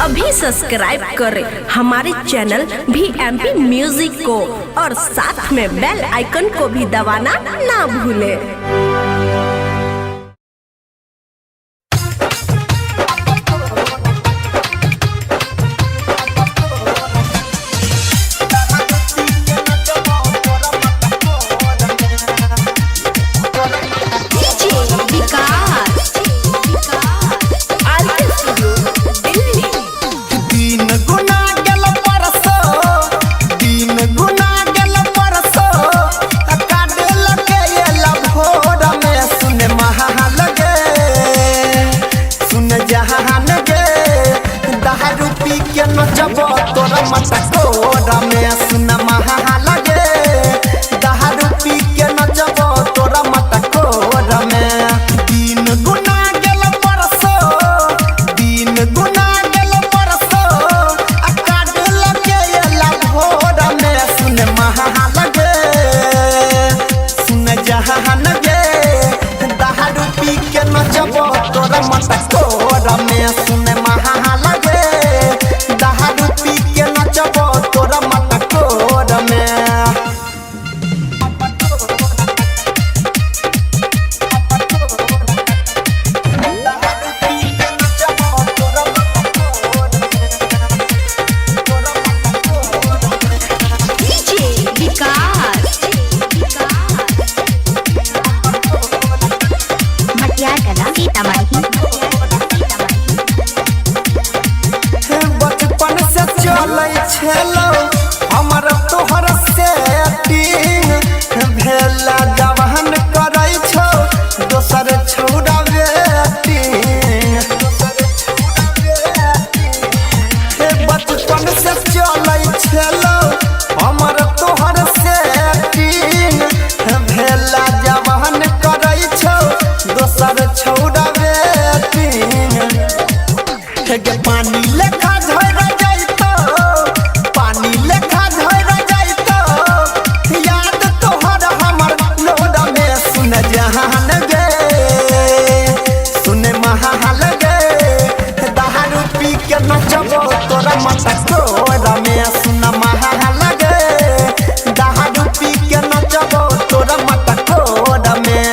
अभी सब्सक्राइब करें हमारे चैनल VMP म्यूजिक को और साथ में बेल आइकन को भी दबाना ना भूलें। जब तोरा मटकोरा में सुन महा लगे दारू पी के नचब तोरा मटकोरा में दिन गुना गेल परसो दिन गुना गेल परसो अकाड लगे एला भोर में सुन महा लगे सुन जहान गे दारू पी के नचब तोरा मटकोरा में सुन महा लगे दारू पी के नचब तोरा मटकोरा में बचपन से चलै छलो हमर तोहर सेटिंग भेला जवान करै छौ दोसर छौड़ा वेटिंग बचपन से चलै छलो हमर तोहर सेटिंग भेला जवान करै छौ दोसर छौड़ा वेटिंग पानी लेखा झड़ जाइतो पानी लेखा झड़ जाइतो याद तोहर हमर लोड में सुन जहान गे सुन महाल गे दारू पी के नचब तोरा मटकोरा में सुन महाल गे दारू पी के नचब तोरा मटकोरा में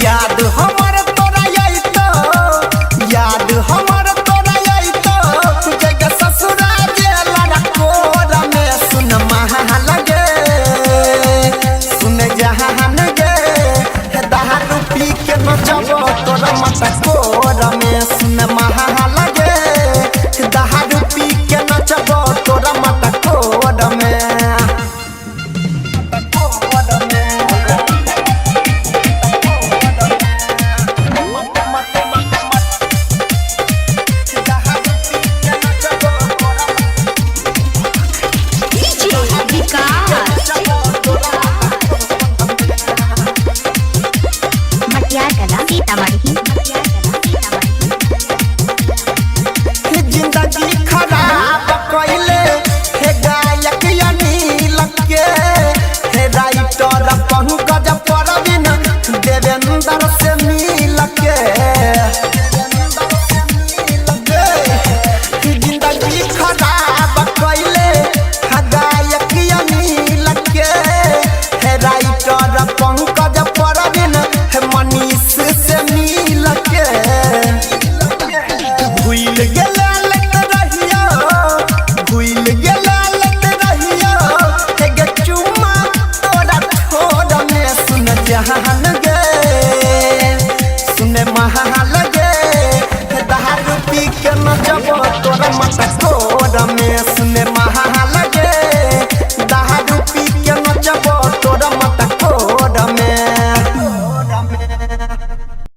याद हम